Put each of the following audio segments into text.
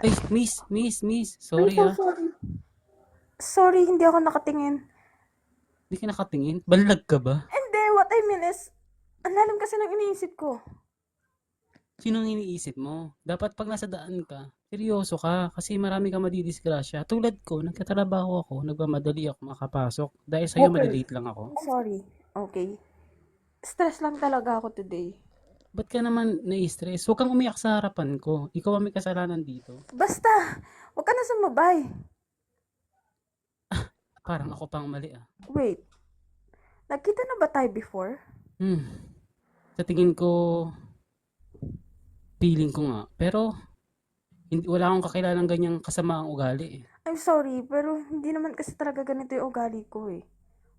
Ay, miss. I'm Sorry so ah. sorry. Sorry, hindi ako nakatingin. Hindi ka nakatingin. Banlag ka ba? Hindi, what I mean is, ang lalim kasi ng iniisip ko. Sinong iniisip mo? Dapat pag nasa daan ka, seryoso ka. Kasi marami kang madidisgrasya. Tulad ko, nagtatrabaho ako, nagmamadali ako makapasok. Dahil sa'yo, Okay. malilate lang ako. Sorry. Okay. Stress lang talaga ako today. Ba't ka naman nai-stress? Huwag kang umiyak sa harapan ko. Ikaw ang may kasalanan dito. Basta, huwag ka na sumabay. Parang ako pang mali ah. Wait, nagkita na ba tayo before? Hmm. Sa tingin ko, feeling ko nga. Pero, hindi, wala akong kakilalang ganyang kasamaang ugali eh. I'm sorry, pero hindi naman kasi talaga ganito yung ugali ko eh.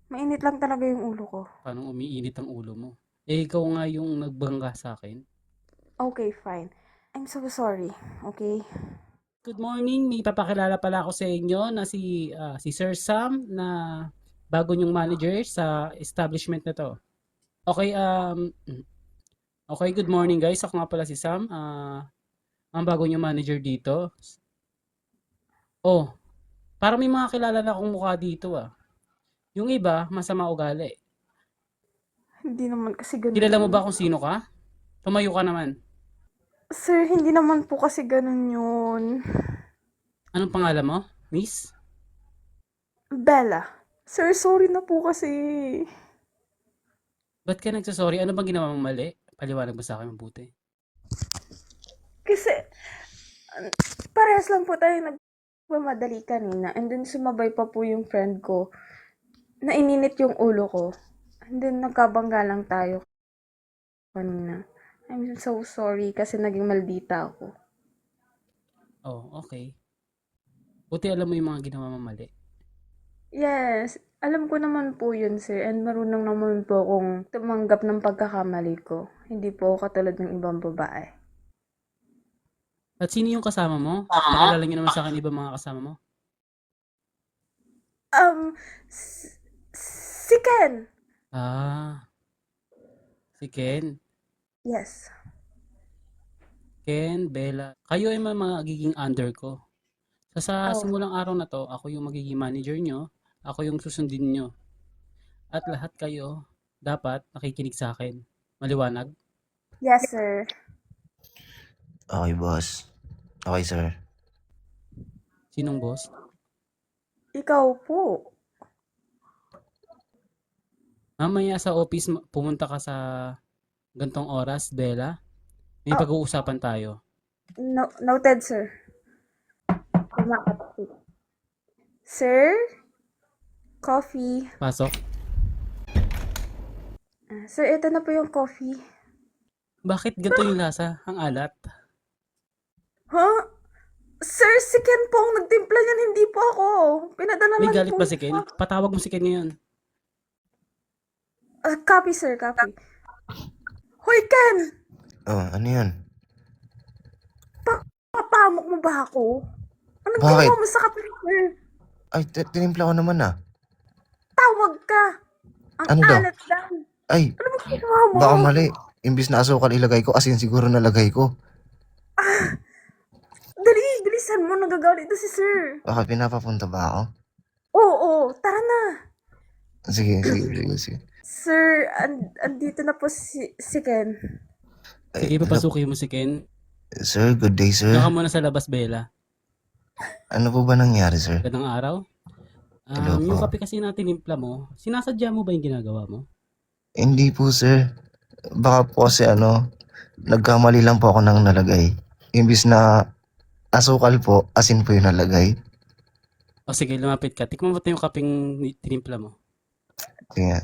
Mainit lang talaga yung ulo ko. Parang umiinit ang ulo mo. Eh, ikaw nga yung nagbangga sa akin. Okay, fine. I'm so sorry, okay? Good morning, may papakilala pala ako sa inyo na si Sir Sam na bago niyong manager sa establishment na to. Okay, okay, good morning guys. Ako nga pala si Sam, ang bago niyong manager dito. Oh, parang may mga kilala na akong mukha dito ah. Yung iba, masama ugali. Hindi naman kasi ganun Kilala mo yun. ba kung sino ka? Tumayo ka naman. Sir, hindi naman po kasi ganun yun. Anong pangalan mo, miss? Bella. Sir, sorry na po kasi. Ba't ka nagsasorry? Ano bang ginawa mong mali? Paliwanag mo sa akin mabuti. Kasi, parehas lang po tayo nagmamadali kanina. And then sumabay pa po yung friend ko. Na ininit yung ulo ko. And then nagkabangga lang tayo kanina. I'm so sorry kasi naging maldita ako. Oh, okay. Buti alam mo yung mga ginawa mong mali. Yes, alam ko naman po yun, sir. And marunong naman po akong tumanggap ng pagkakamali ko. Hindi po ako katulad ng ibang babae. At sino yung kasama mo? Pakilala niyo naman sa akin ibang mga kasama mo. Um, si Ken. Ah, si Ken. Yes. Ken, Bella. Kayo ay magiging under ko. Sa Oh, simulang araw na to, ako yung magiging manager nyo. Ako yung susundin nyo. At lahat kayo, dapat nakikinig sa akin. Maliwanag? yes, sir. Okay, boss. Okay, sir. Sinong boss? Ikaw po. Mamaya sa office, pumunta ka sa gantong oras, Bella. May Oh, pag-uusapan tayo. no, noted, sir. Kumakapit. Sir, coffee. Pasok. Sir, ito na po yung coffee. Bakit ganito yung lasa? Ang alat. Huh? Sir, si Ken po ang nagtimpla niyan, hindi po ako. Pinadala May lang galit po ba si Ken? niya. Patawag mo si Ken ngayon. Copy, sir, copy. Hoy, Ken! Oh, ano yan? Papamok mo ba ako? Anong ginawa Bakit? mo sa kape, sir? Ay, tinimpla ko naman ah. Tawag ka! Ang Ano daw? alat lang. Ay, Ano ba ginawa mo? baka mali. Imbis na asukal ilagay ko, asin siguro nalagay ko. Dali, bilisan mo. Nagagalit na si sir. Baka pinapapunta ba ako? Oo, tara na. Sige. Sir, andito na po si Ken. Ay, Sige, papasukin mo si Ken. sir, good day, sir. Diyan ka muna sa labas, Bella. Ano po ba nangyari, sir? Gandang araw. Hello Yung po. kape kasi na tinimpla mo, sinasadya mo ba yung ginagawa mo? Hindi po, sir. Baka po kasi nagkamali lang po ako ng nalagay. Imbis na asukal po, asin po yung nalagay. O sige, lumapit ka. Tikman mo ito yung kapeng tinimpla mo. Kaya,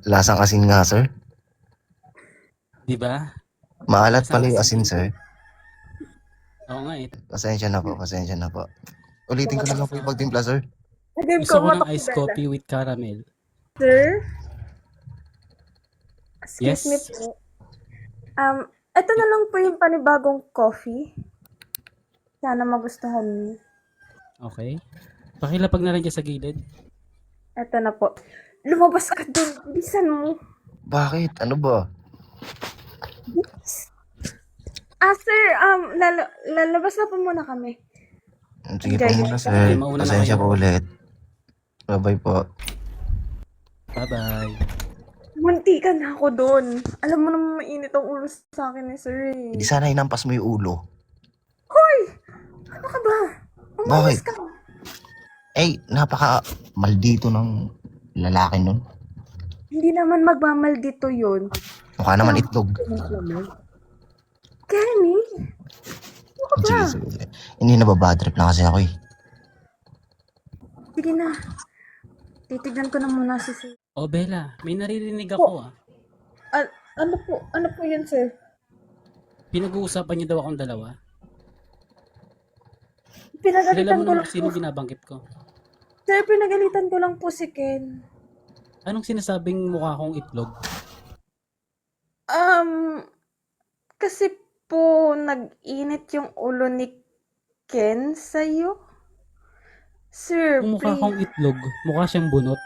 lasang asin nga, sir. Di ba? Maalat Lasang pala yung asin, asin. sir. Oo nga eh. Pasensya na po. Ulitin ko na lang po yung pagtimpla, sir. Again Gusto ko, ko ng matok si iced Bella. coffee with caramel. Sir, excuse me Yes? po. Ito na lang po yung panibagong coffee. Sana magustuhan niyo. Okay. Pakilapag na lang dyan sa gilid. Ito na po. Lumabas ka dun. Bilisan mo. Bakit? Ano ba? Sir, lalabas na po muna kami. Sige po Enjoy muna, your sir. Okay, mauna na Pasensya kayo. po ulit. Bye-bye po. Bye-bye. Munti ka na ako doon. Alam mo naman mainit ang ulo sa akin ni sir eh. Hindi sana hinampas mo yung ulo. Hoy! Ano ka ba? Umayos Bakit? ka. Eh, napaka maldito ng lalaki nun. Hindi naman magmamaldito yun. Mukha naman itlog. Kenny? Ano ka ba? Sige. Hindi nababadrip lang kasi ako eh. Sige na. Titignan ko na muna si sir. Oh, Bella, may naririnig ako ah. Ano po yun, sir? Pinag-uusapan niyo daw akong dalawa. Kilala Pinagalitan mo ko naman lang kung sino po. binabanggit ko. Sir, pinagalitan ko lang po si Ken. Anong sinasabing mukha kong itlog? Kasi po nag-init yung ulo ni Ken sa'yo. Sir, Kung mukha please. kong itlog, mukha siyang bunot.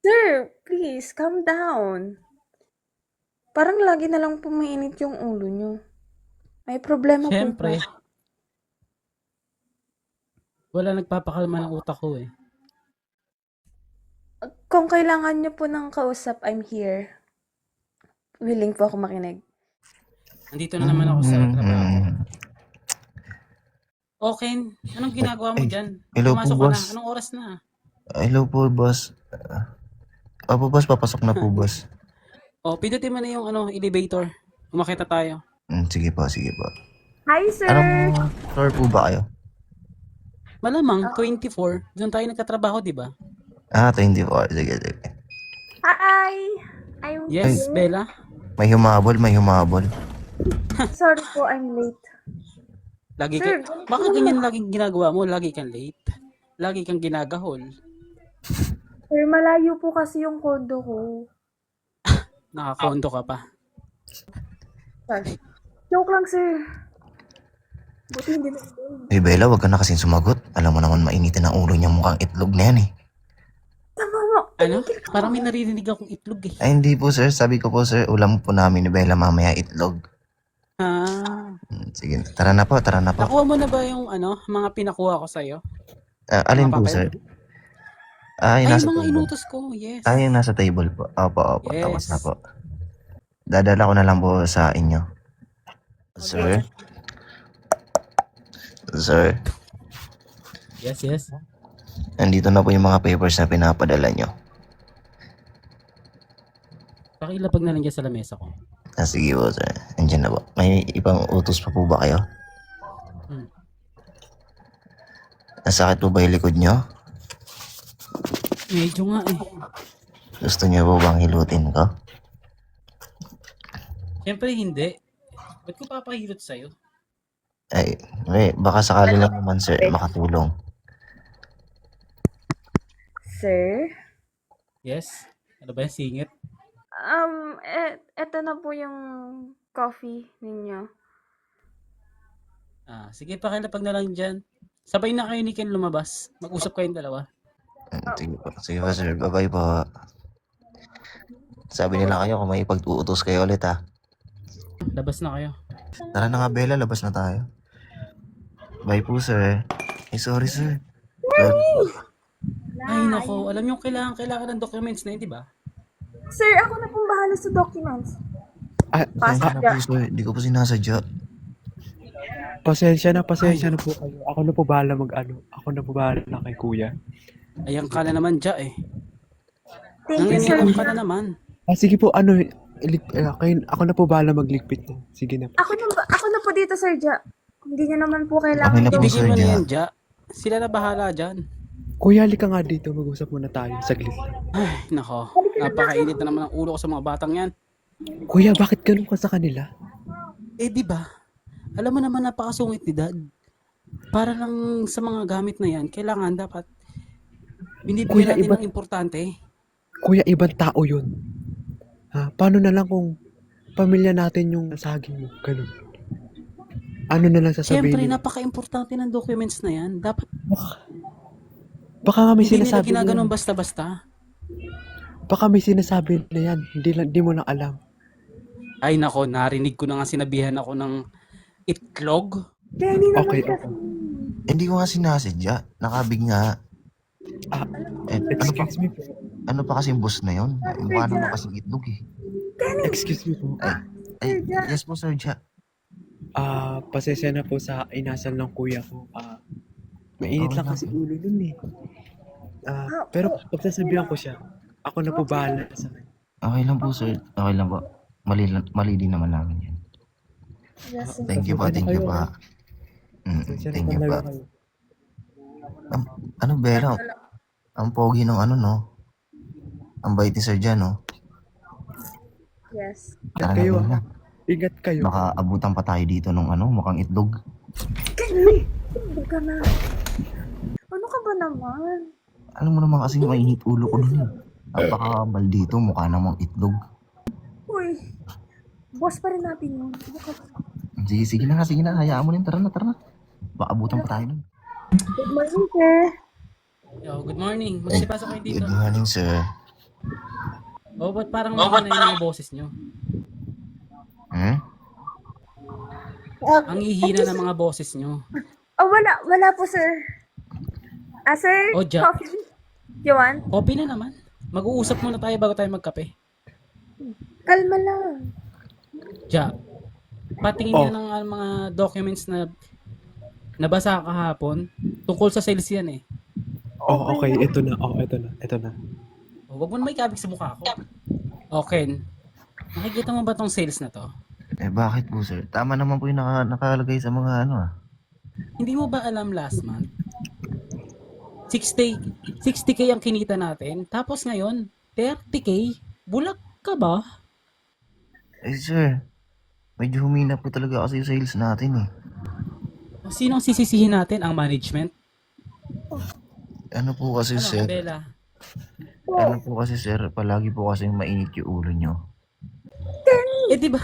Sir, please, calm down. Parang lagi na lang pumainit yung ulo nyo. May problema po Siyempre, ba? wala nagpapakalma ng utak ko eh. Kung kailangan nyo po ng kausap, I'm here. Willing po ako makinig. Nandito na naman ako sa trabaho. Okay, anong ginagawa mo Ay, dyan? hello po, Pumasok ka na. boss. Anong oras na? Hello po, boss. Opo, boss. Papasok na po, boss. Oh, pindutin mo na yung elevator. Umakita tayo. Sige po. Hi, sir! Anong floor po ba kayo? Malamang, 24. Doon tayo nagkatrabaho, di ba? 24. Sige. Hi! I'm Yes, here. Bella. May humabol. Sorry po, I'm late. Lagi Sir, ka, baka ganyan laging ginagawa mo, lagi kang late. Lagi kang ginagahol. Sir, malayo po kasi yung kondo ko. Nakakondo ka pa. Sorry. Joke lang, sir. Buti hindi na. Bella, wag ka na kasing sumagot. Alam mo naman mainitin ang ulo niya, mukhang itlog na yan eh. Tama mo. Ano? Parang may naririnig akong itlog eh. Ay, hindi po, sir. Sabi ko po, sir, ulam po namin ni Bella mamaya itlog. Ah, Sige, tara na po. nakuha mo na ba yung mga pinakuha ko sa'yo? Alin Mga po, papel? sir? Ay, Ay, nasa mga table. inutos ko, yes. Ay, nasa table po. Opo. Yes. Tapos na po. Dadala ko na lang po sa inyo. Sir? Sir, Yes. nandito na po yung mga papers na pinapadala nyo. Pakilapag na lang dyan sa lamesa ko. Sige po, sir. Andiyan na po. May ibang utos pa po ba kayo? Hmm. Nasakit po ba yung likod nyo? Medyo nga eh. Gusto nyo po bang hilutin ko? Siyempre hindi. Ba't ko papahilot sa'yo? Ay, baka sakali lang naman, sir, makatulong. Sir? Yes? Ano ba yan, singit? Eto na po yung coffee ninyo. Sige, pakilapag na lang dyan. Sabay na kayo ni Ken lumabas. Mag-usap kayong dalawa. Sige po, sir. Bye-bye po. Sabi nila kayo kung may ipag-uutos kayo ulit, ha. Labas na kayo. Tara na nga, Bella. Labas na tayo. Bye po, sir. Ay, sorry, sir. Sorry. Ay, nako. Alam niyo, kailangan ng documents na yun, di ba? Sir, ako na pong bahala sa documents. Pasensya na po, sir. Hindi ko po sinasadya. Pasensya na po kayo. Ako na po bahala Ako na po bahala kay kuya. Ayan ka na naman dyan eh. Thank you, sir. Nanginginom ka na naman. Sige po, ako na po bahala magligpit. Sige na po. Ako na po dito, Sir Ja. Hindi niyo naman po Okay kailangan na po, Ibigay sir. mo na Ja. yan dyan. Sila na bahala dyan. Kuya, halika nga dito. Mag-usap muna tayo. Saglit. Ay, nako. Napakainit na naman ang ulo ko sa mga batang yan. Kuya, bakit ganun ka sa kanila? Eh, di ba? Alam mo naman napakasungit ni Dad. Para lang sa mga gamit na yan, kailangan dapat binibigyan Kuya, natin ng importante. Kuya, ibang tao yun. Paano na lang kung pamilya natin yung saging mo? Ganun. Ano na lang sasabihin Siyempre, nila? napaka-importante ng documents na yan. Dapat Baka nga may hindi nila sinasabi na ginaganon yan. basta-basta. Baka may sinasabi na yan. Hindi mo lang alam. Ay nako, narinig ko na nga sinabihan ako ng itlog? Kenny naman Okay, kasi. Hindi ko nga sinasadya. Nakabig nga. Ah, Eh, excuse me po. ano pa kasing boss na yun? Mukha naman kasing itlog eh. Excuse me po. Ay, yes po, Sir Ja. Pasensya na po sa inasal ng kuya ko. Mainit Okay lang lang. kasi ulo nun eh. Pero pagsasabihan ko siya, ako na po bahala sa kanya. Okay lang po, Sir. Okay lang po. Mali din naman namin yan. Yes, Thank you pa, Pasensya na thank you kayo, pa. Pasensya na Thank you talaga pa. kayo. Ano, Bella? Ang pogi ng ano, no? Ang bait ni Sir Ja, no? yes. Tara na, Kayo Bella. Ingat kayo. Baka abutan pa tayo dito nung ano, mukhang itlog. Kenny! Hindi ka na. Ano ka ba naman? Alam mo naman kasi mainit ulo ko dun eh. Ang pakakambal dito, mukha namang itlog. Uy, boss pa rin natin yun. Ano ka ba? Sige na, hayaan mo na yun. Tara na. Baka abutan pa tayo nun. Good morning, sir. Yo, good morning. Magsipasok kayo dito. Good morning, sir. Oh, ba't parang mga yung mga boses nyo? Hmm? Ang hihina ng mga boses nyo. Oh, wala po, sir. Sir, Oh, Ja. coffee. You want? Copy na naman. Mag-uusap muna tayo bago tayo magkape. Kalma lang. Ja, patingin Oh. niya ng mga documents na nabasa kahapon. Tungkol sa sales yan eh. Okay, ito na. Ito na. Oh, wag mo na may kabig sa mukha ko. Okay. Nakikita mo ba tong sales na to? Eh bakit po, sir? Tama naman po yung nakalagay sa mga ano ah. Hindi mo ba alam last month? 60K ang kinita natin. Tapos ngayon, 30K? Bulag ka ba? Eh sir, medyo humina po talaga kasi yung sales natin eh. Sino ang sisisihin natin? Ang management? Ano po kasi Ano, sir? Bella? Ano po kasi sir? Palagi po kasi mainit yung ulo nyo. Eh di ba?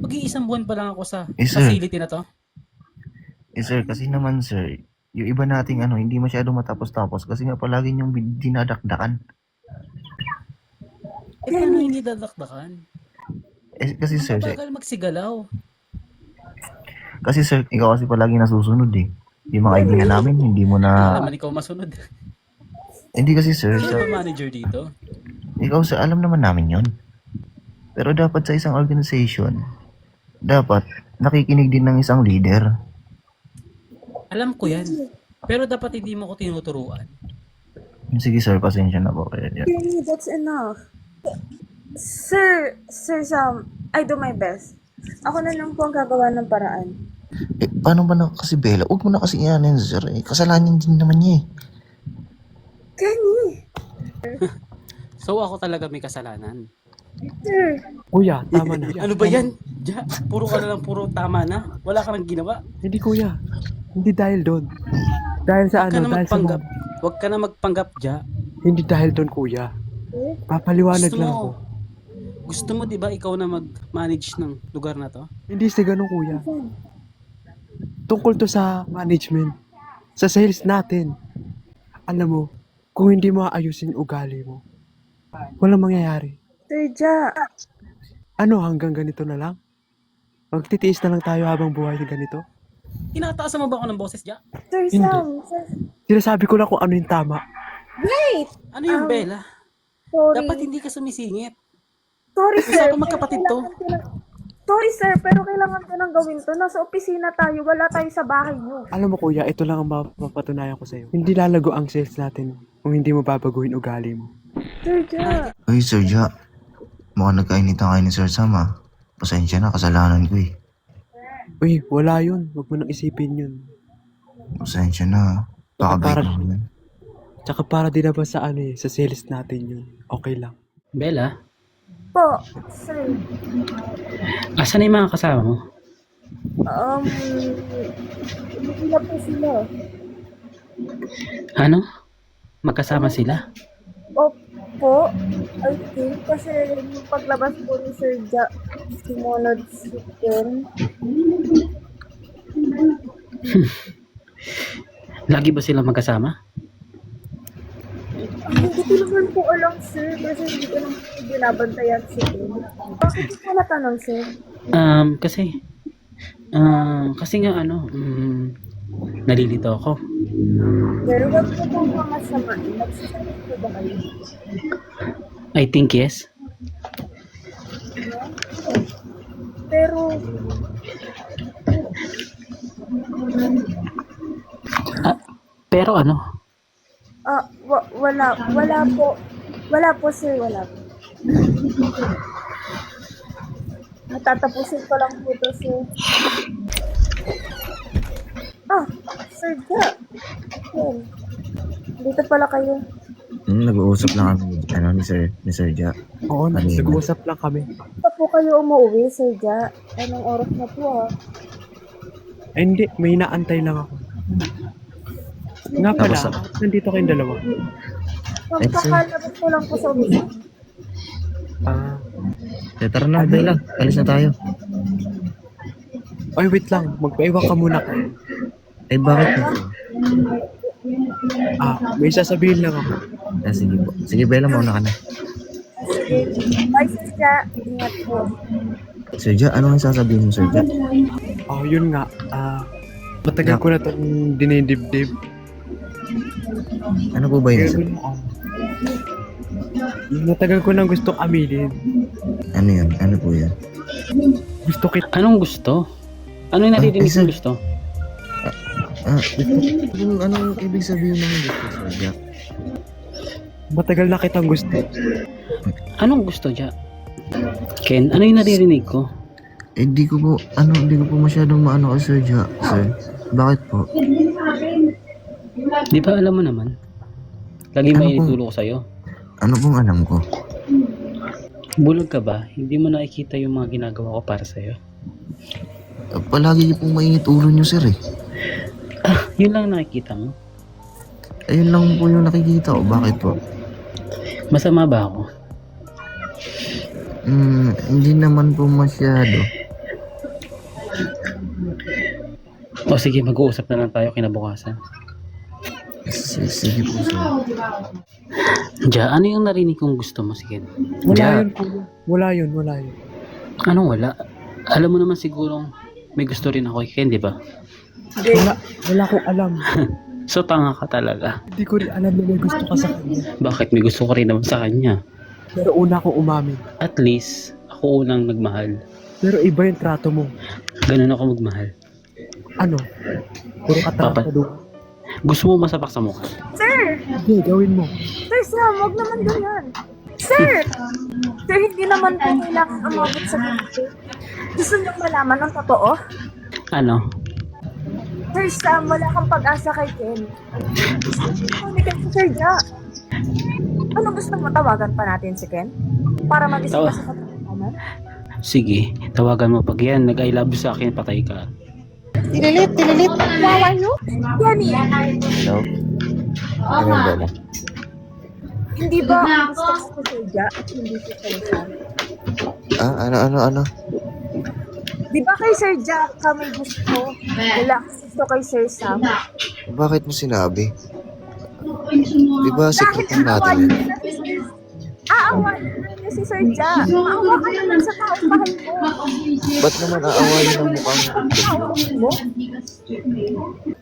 Mag-iisang buwan pa lang ako sa Eh, sir. facility na to. Eh sir, kasi naman sir, yung iba nating ano, hindi masyado matapos-tapos kasi nga palagi yung dinadakdakan. Eh paano hindi dadakdakan? Eh kasi sir, Bagal magsigalaw. kasi sir, ikaw kasi palagi nasusunod eh. Yung mga kaibigan namin, hindi mo Alam na... man ikaw masunod. Hindi kasi sir, Sino ba manager dito? ikaw sir, alam naman namin yon. Pero dapat sa isang organization, dapat nakikinig din ng isang leader. Alam ko yan. Pero dapat hindi mo ko tinuturuan. Sige sir, pasensya na po. Kenny, that's enough. Sir Sam, I do my best. Ako na lang po ang gagawa ng paraan. Eh, paano ba na kasi Bella? Huwag mo na kasi iyanin sir. Eh, kasalanan din naman niya eh. Kenny! So ako talaga may kasalanan. Sir! Kuya, tama na. Ano ba yan? Ja, puro ka na lang, puro tama na. Wala ka nang ginawa. Hindi kuya. Hindi dahil doon. Dahil sa Huwag ka ano, na dahil sa magpanggap. Huwag ka na magpanggap, Ja. Hindi dahil doon kuya. Papaliwanag Gusto lang ako. mo, gusto mo 'di ba ikaw na mag-manage ng lugar na to? Hindi sa ganun kuya. Tungkol to sa management. Sa sales natin. Alam mo, kung hindi mo aayusin yung ugali mo, walang mangyayari. Sir Ja! Ano, hanggang ganito na lang? Magtitiis na lang tayo habang buhay na ganito? Tinataasan mo ba ako ng boses, Ja? Sir Hindi. Sam! Sir, Sinasabi ko lang kung ano yung tama. wait! Ano yung Bella? Sorry. Dapat hindi ka sumisingit. Sorry, sir. Usapan magkapatid to. Sorry, sir. Pero kailangan ko nang gawin to. Nasa opisina tayo. Wala tayo sa bahay niyo. Alam mo kuya, ito lang ang mapapatunayan ko sa'yo. Hindi lalago ang sales natin kung hindi mo babaguhin ugali mo. Sir Ja. Uy, Sir Ja. Mukhang nagkainitan kayo ni Sir Sam ah. Pasensya na, kasalanan ko eh. Uy, wala yun. Huwag mo nang isipin yun. Pasensya na. Baka Para- bait naman. Tsaka para din naman sa ano eh, sa sales natin yun. Okay lang. Bella, Po, sir. asan na yung mga kasama mo? Hindi na po sila. Ano? Magkasama sila? Opo, I think. Kasi yung paglabas po ni Sir Ja, sumunod si Ken. Lagi ba sila magkasama? Hindi ko naman po alam, sir. Kasi hindi ko naman po binabantayan si Ken. Bakit ko natanong, sir? Kasi Kasi nga nalilito ako. Pero wag po pong pangasamain. Nagsasabi po ba kayo? I think yes. Pero, Pero wala po sir, wala po. Natatapusin ko lang po to sir. Sir Ja. Yan. Dito pala kayo. Nag-uusap lang kami ni Sir Ja. Oo, Kanina. nag-uusap lang kami. Pa po kayo umuwi, Sir Ja. Anong oras na po Ay, hindi, may inaantay lang ako. Nga pala, Tapos, nandito kayong dalawa. Pagkakalabas ko lang po sa umpisa. Tara na, Bella. Alis na tayo. Ay, wait lang, magpaiwan ka muna kayo. Eh, bakit po? May sasabihin lang ako. Sige po. Sige, Bella, mauna ka na. Sige. Bye, Sir Ja. Ingat po. Sir Ja, ano ang sasabihin mo, Sir Ja? Yun nga, matagal ko na itong dinidibdib. Ano po ba yun, Sir? Matagal ko nang gustong aminin. Ano yun? Ano po yun? Gusto kita. Anong gusto? Ano yung naririnig sir. mong gusto? Anong ibig sabihin ng gusto, Sir Ja? Matagal na kitang gusto. Anong gusto, Ja? Ken, ano yung naririnig ko? Di ko po masyadong maano kay Sir Ja, sir. Bakit po? Di ba alam mo naman? Lagi Ano mainit po? ulo ko sa'yo. Ano pong alam ko? Bulag ka ba? Hindi mo nakikita yung mga ginagawa ko para sa'yo? Palagi pong mainit ulo nyo, sir eh. Yun lang nakikita mo. Ayun lang po yung nakikita ko. Bakit po? Masama ba ako? Hindi naman po masyado. O sige, mag-uusap na lang tayo kinabukasan. Sige po, sir. Ja, ano yung narinig kong gusto mo? Sige. Wala Ja, yun. Wala yun. anong wala? Alam mo naman sigurong may gusto rin ako kay Ken, di ba? Wala akong alam. So tanga ka talaga. Hindi ko rin alam na may gusto ka sa kanya. Bakit may gusto ko rin naman sa kanya? Pero una akong umamin. At least, ako unang nagmahal. Pero iba yung trato mo. Ganun ako magmahal. Ano? Puro katarantado. Gusto mo masapak sa mukha? Sir! Hindi, gawin mo. Sir Sam, huwag naman ganyan. Sir! Sir, hindi naman po kailangan umabot sa ganito. Gusto niyo malaman ng totoo? Ano? Sir Sam, wala kang pag-asa kay Ken. Gusto si Sir Ja. Ano gusto mo, tawagan pa natin si Ken? Para mag-isip ka sa katotohanan? Sige, tawagan mo pag yan. Nag-I love you sa akin, patay ka. Tililit. Wawa niyo? Yani, Hello? Ano yung Bella? hindi ba gusto ko si Sir Ja at hindi si Sir Sam? Ano? Di ba kay Sir Ja kami gusto? Wala gusto kay Sir Sam? Bakit mo sinabi? Di ba secret Dahil natin yun? aawain niya si Sir Ja. Maawa ka naman sa taong mahal mo. Ba't naman aawayin ang mukhang... Taong mo?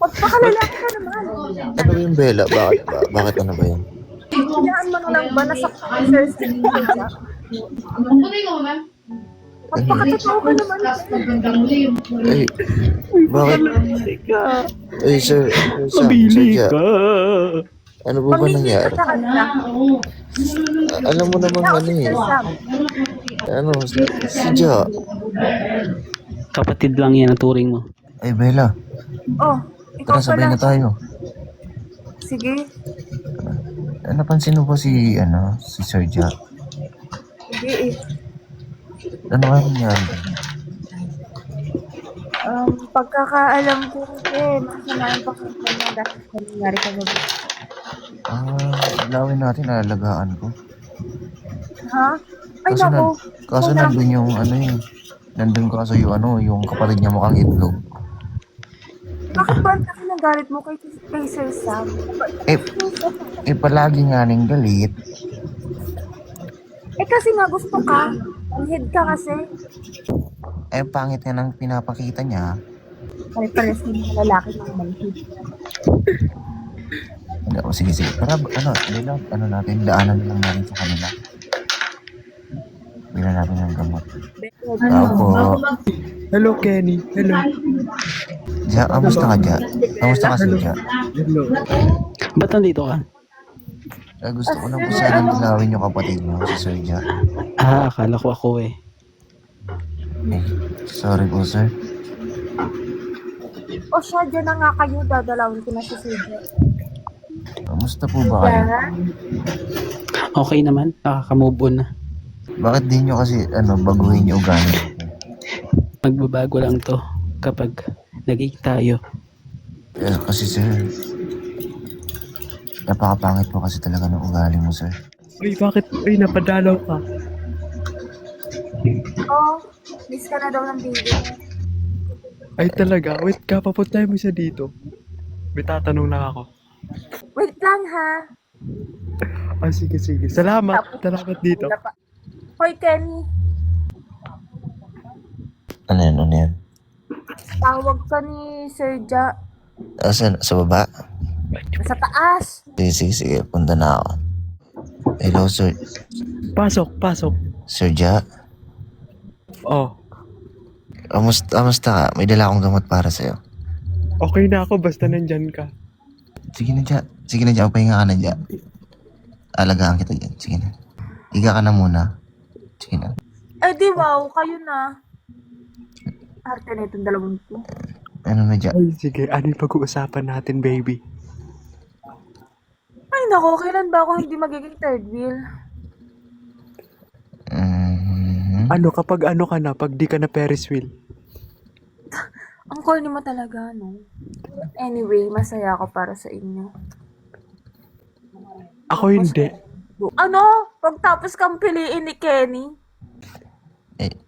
Pagpakalalaki ka naman. Ano ba yung Bella? Bakit ano ba yun? Hayaan mo na lang ba nasaktan si Sir Ja? Pagpakatotoo ka naman. Ay, bakit? Ay, sir Sam, Sir Ja. Ano po ba Pamili nangyari? ka sa kanila. Alam mo namang ano eh. Sir Sam. Ano, si Ja. Kapatid lang yan ang turing mo. Ay, Bella. Oh, ikaw Tara, sabay pala. na tayo. Sige. Napansin mo ba si Sir Ja? Sige eh. Ano nga nangyari? Pagkakaalam ko masama yung pakita niya dahil sa nangyari kagabi. Lawin natin, alalagaan ko. Ha? Ay, naku. Kaso Wala. nandun yung nandun yung kapatid niya mukhang itlog. Bakit ba ang laki ng galit mo kay Sir Sam? Palagi nga ning galit. Kasi nga gusto ka. Ang head ka kasi. Pangit nga nang pinapakita niya. Pare-pares ng mga lalaki ng manhid. Hindi, o sige, sige. Para, ano natin, daanan lang natin sa kanila. Bila natin ng gamot. Tao po. Hello, Kenny. Hello. Ja, kamusta ka, Ja? Kamusta ka, Sir Ja? Hello. Ba't nandito ka? Gusto ko lang po sana nilawin yung kapatid mo, si Sir Ja. Akala ko ako eh. Sorry po, sir. O siya, dyan na nga kayo, dadalawin ko na si Suja. Kamusta po ba kayo? Okay naman, nakaka-move on na. Bakit di nyo kasi, baguhin yung ugali? Magbabago lang to kapag naging tayo. Kasi, sir, napakapangit po kasi talaga ng ugali mo, sir. Uy, bakit? Uy, napadalaw ka. Oh, miss ka na daw ng baby. Ay talaga, wait ka, papuntahin mo siya dito. May tatanong lang ako. Wait lang ha. Sige, sige. Salamat dito. Wala pa. Hoy, Kenny. Ano yan? Tawag ka ni Sir Ja. Sa baba? Sa taas. Sige, punta na ako. Hello, sir. Pasok. Sir Ja, Oh, kamusta ka? May dala akong gamot para sa'yo. okay na ako basta nandyan ka. Sige na, Ja. Pahinga ka na, Ja. Alagaan kita dyan. Sige na. Higa ka na muna. Sige na. Eh di wow, kayo na. Arte na itong dalawang to. Ano na, Ja? Ay, sige. Ano yung pag-uusapan natin, baby? Ay nako, kailan ba ako hindi magiging third wheel? Ano, kapag ano ka na, pag di ka na Ferris wheel? Ang corny mo talaga, no? Anyway, masaya ako para sa inyo. Ako hindi. Ano? Pagtapos kang piliin ni Kenny?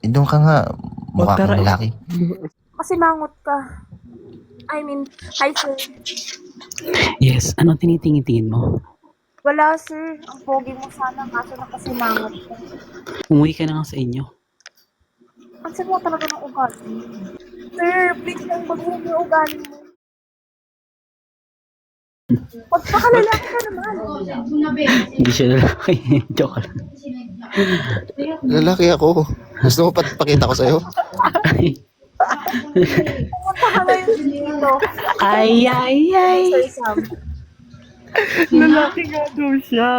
Doon ka nga. Mukha tara. kang lalaki. Kasi mangot ka. I mean, hi sir. Yes, anong tinitingin mo? Wala sir, ang pogi mo sana kaso na kasi mangot ka. Umuwi ka na nga sa inyo. Ang sama talaga ng ugali mo. Sir, please lang baguhin yung ugali mo. Pagpakalalaki ka naman. Hindi siya lalaki. Joke lang. Lalaki ako. Gusto mo pakita ko sa'yo? Pumunta ka ngayon dito. Ay. Sir Sam. Lalaki nga daw siya.